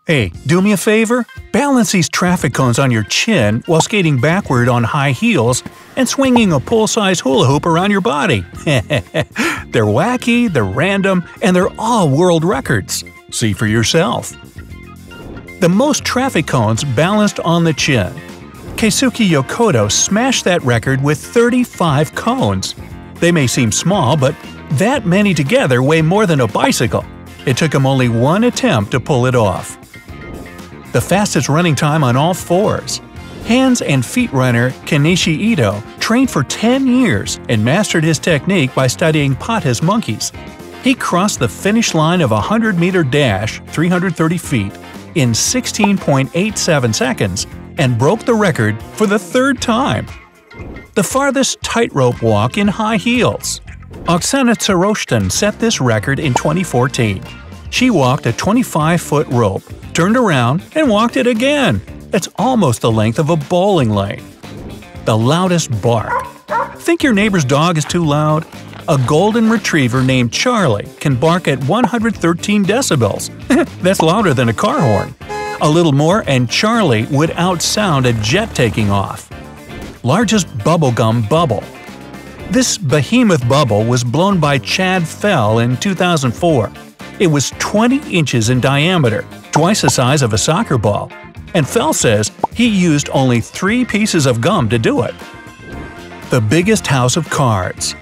Hey, do me a favor? Balance these traffic cones on your chin while skating backward on high heels and swinging a pool-size hula hoop around your body. They're wacky, they're random, and they're all world records. See for yourself. The most traffic cones balanced on the chin. Keisuke Yokota smashed that record with 35 cones. They may seem small, but that many together weigh more than a bicycle. It took him only one attempt to pull it off. The fastest running time on all fours. Hands and feet runner Kenichi Ito trained for 10 years and mastered his technique by studying pothos monkeys. He crossed the finish line of a 100-meter dash 330 feet in 16.87 seconds and broke the record for the third time. The farthest tightrope walk in high heels. Oksana Tsaroshtan set this record in 2014. She walked a 25-foot rope, turned around, and walked it again. It's almost the length of a bowling lane. The loudest bark. Think your neighbor's dog is too loud? A golden retriever named Charlie can bark at 113 decibels. That's louder than a car horn. A little more and Charlie would outsound a jet taking off. Largest bubblegum bubble. This behemoth bubble was blown by Chad Fell in 2004. It was 20 inches in diameter, twice the size of a soccer ball, and Fell says he used only 3 pieces of gum to do it. The biggest house of cards.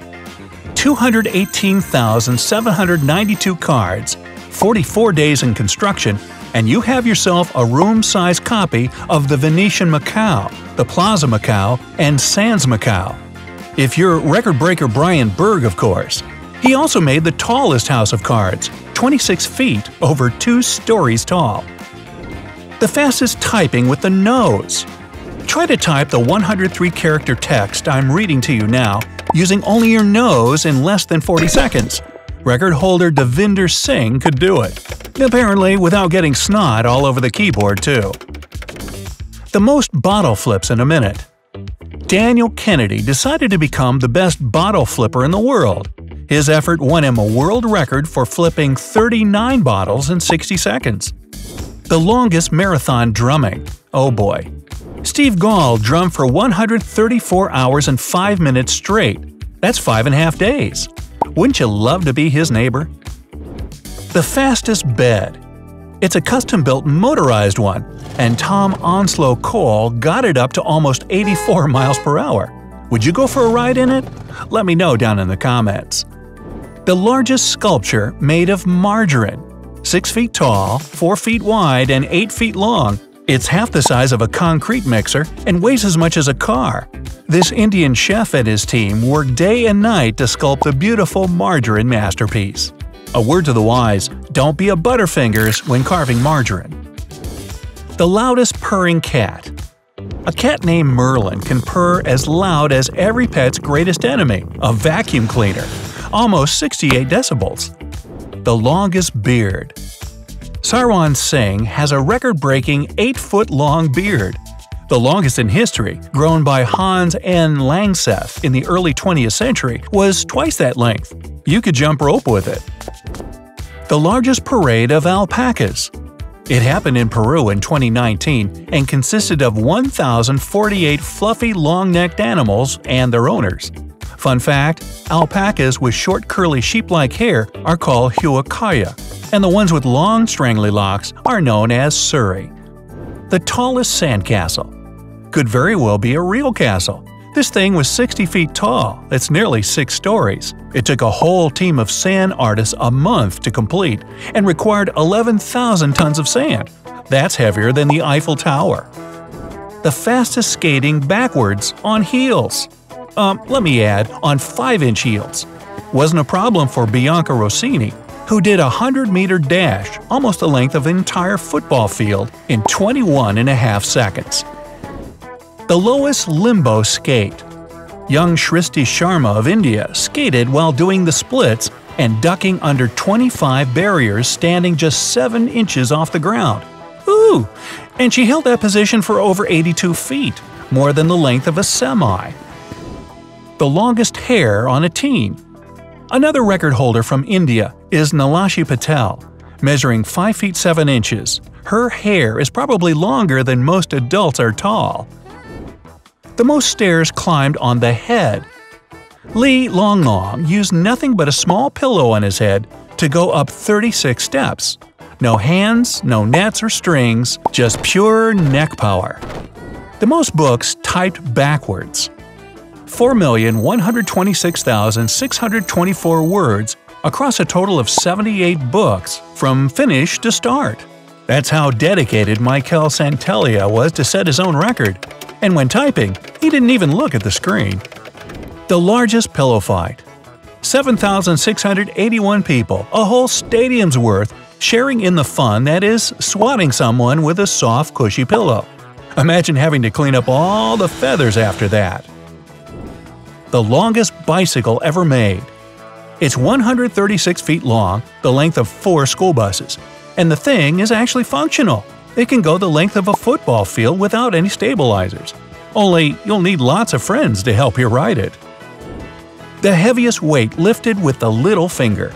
218,792 cards, 44 days in construction, and you have yourself a room-sized copy of the Venetian Macau, the Plaza Macau, and Sands Macau. If you're record breaker Brian Berg, of course. He also made the tallest house of cards, 26 feet over 2 stories tall. The fastest typing with the nose. Try to type the 103-character text I'm reading to you now using only your nose in less than 40 seconds. Record holder Devinder Singh could do it. Apparently without getting snot all over the keyboard, too. The most bottle flips in a minute. Daniel Kennedy decided to become the best bottle flipper in the world. His effort won him a world record for flipping 39 bottles in 60 seconds. The longest marathon drumming. Oh boy. Steve Gall drummed for 134 hours and 5 minutes straight. That's 5.5 days. Wouldn't you love to be his neighbor? The fastest bed. It's a custom-built motorized one, and Tom Onslow Cole got it up to almost 84 miles per hour. Would you go for a ride in it? Let me know down in the comments. The largest sculpture made of margarine. 6 feet tall, 4 feet wide, and 8 feet long. It's half the size of a concrete mixer and weighs as much as a car. This Indian chef and his team worked day and night to sculpt the beautiful margarine masterpiece. A word to the wise, don't be a Butterfingers when carving margarine. The loudest purring cat. A cat named Merlin can purr as loud as every pet's greatest enemy, a vacuum cleaner, almost 68 decibels. The longest beard. Sarwan Singh has a record-breaking 8-foot-long beard. The longest in history, grown by Hans N. Langseth in the early 20th century, was twice that length. You could jump rope with it. The largest parade of alpacas. It happened in Peru in 2019 and consisted of 1,048 fluffy, long-necked animals and their owners. Fun fact, alpacas with short curly sheep-like hair are called huacaya, and the ones with long strangly locks are known as suri. The tallest sandcastle. Could very well be a real castle. This thing was 60 feet tall, it's nearly 6 stories. It took a whole team of sand artists a month to complete and required 11,000 tons of sand. That's heavier than the Eiffel Tower. The fastest skating backwards on heels. Let me add, on 5-inch heels. Wasn't a problem for Bianca Rossini, who did a 100-meter dash, almost the length of an entire football field, in 21.5 seconds. The lowest limbo skate. Young Shristi Sharma of India skated while doing the splits and ducking under 25 barriers standing just 7 inches off the ground. Ooh! And she held that position for over 82 feet, more than the length of a semi. The longest hair on a teen. Another record holder from India is Nalashi Patel. measuring 5 feet 7 inches. Her hair is probably longer than most adults are tall. The most stairs climbed on the head. Lee Long Long used nothing but a small pillow on his head to go up 36 steps. No hands, no nets or strings, just pure neck power. The most books typed backwards. 4,126,624 words across a total of 78 books from finish to start. That's how dedicated Michael Santelia was to set his own record. And when typing, he didn't even look at the screen. The largest pillow fight. 7,681 people, a whole stadium's worth, sharing in the fun that is swatting someone with a soft, cushy pillow. Imagine having to clean up all the feathers after that. The longest bicycle ever made. It's 136 feet long, the length of 4 school buses. And the thing is actually functional. It can go the length of a football field without any stabilizers. Only you'll need lots of friends to help you ride it. The heaviest weight lifted with the little finger.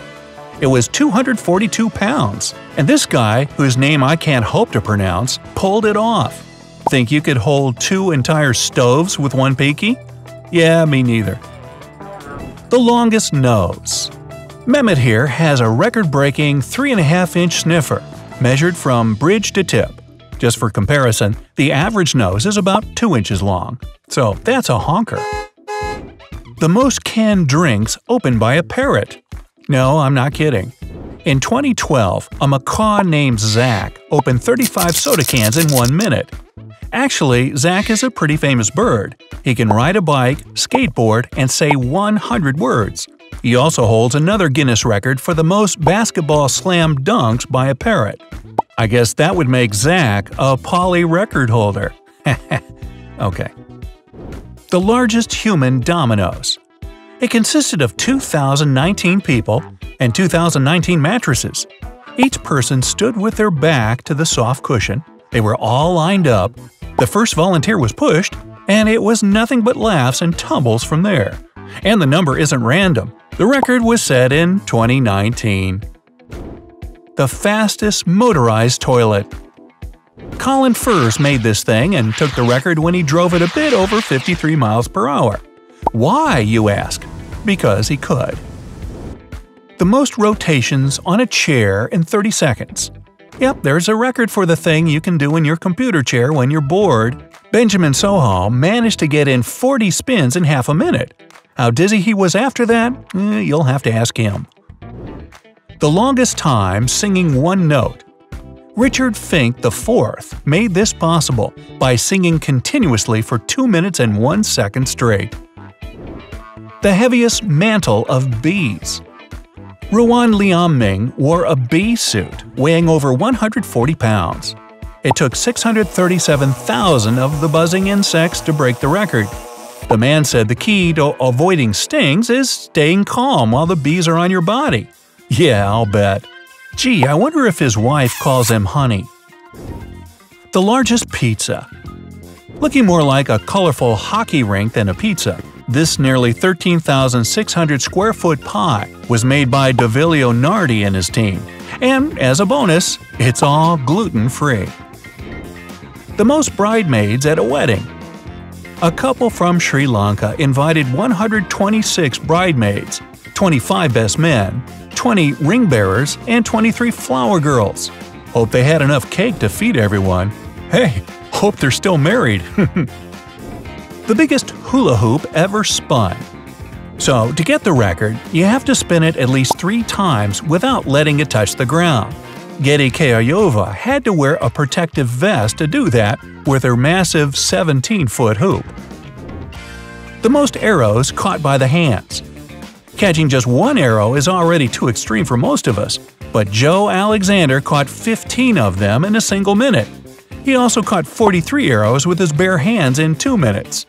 It was 242 pounds, and this guy, whose name I can't hope to pronounce, pulled it off. Think you could hold 2 entire stoves with one pinky? Yeah, me neither. The longest nose. Mehmet here has a record-breaking 3.5-inch sniffer, measured from bridge to tip. Just for comparison, the average nose is about 2 inches long, so that's a honker. The most canned drinks opened by a parrot. No, I'm not kidding. In 2012, a macaw named Zach opened 35 soda cans in 1 minute. Actually, Zach is a pretty famous bird. He can ride a bike, skateboard, and say 100 words. He also holds another Guinness record for the most basketball slam dunks by a parrot. I guess that would make Zach a poly record holder. Okay. The largest human dominoes. It consisted of 2,019 people and 2,019 mattresses. Each person stood with their back to the soft cushion. They were all lined up. The first volunteer was pushed, and it was nothing but laughs and tumbles from there. And the number isn't random. The record was set in 2019. The fastest motorized toilet. Colin Furze made this thing and took the record when he drove it a bit over 53 miles per hour. Why, you ask? Because he could. The most rotations on a chair in 30 seconds. Yep, there's a record for the thing you can do in your computer chair when you're bored. Benjamin Soho managed to get in 40 spins in half a minute. How dizzy he was after that? You'll have to ask him. The longest time singing one note. Richard Fink IV made this possible by singing continuously for 2 minutes and 1 second straight. The heaviest mantle of bees. Ruan Liaoming wore a bee suit weighing over 140 pounds. It took 637,000 of the buzzing insects to break the record. The man said the key to avoiding stings is staying calm while the bees are on your body. Yeah, I'll bet. Gee, I wonder if his wife calls him honey. The largest pizza. Looking more like a colorful hockey rink than a pizza, this nearly 13,600 square foot pie was made by Dovilio Nardi and his team. And as a bonus, it's all gluten-free. The most bridemaids at a wedding. A couple from Sri Lanka invited 126 bridemaids, 25 best men, 20 ring bearers, and 23 flower girls. Hope they had enough cake to feed everyone. Hey, hope they're still married. The biggest hula hoop ever spun. So, to get the record, you have to spin it at least 3 times without letting it touch the ground. Getty Kayayova had to wear a protective vest to do that with her massive 17-foot hoop. The most arrows caught by the hands. Catching just 1 arrow is already too extreme for most of us, but Joe Alexander caught 15 of them in a single minute. He also caught 43 arrows with his bare hands in 2 minutes.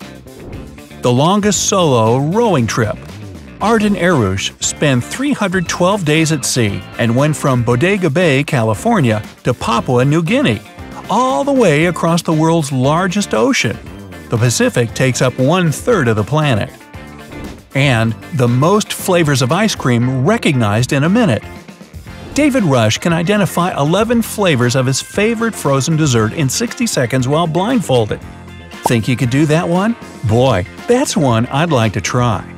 The longest solo rowing trip. Arden Arush spent 312 days at sea and went from Bodega Bay, California to Papua New Guinea, all the way across the world's largest ocean. The Pacific takes up 1/3 of the planet. And the most flavors of ice cream recognized in a minute. David Rush can identify 11 flavors of his favorite frozen dessert in 60 seconds while blindfolded. Think you could do that one? Boy, that's one I'd like to try.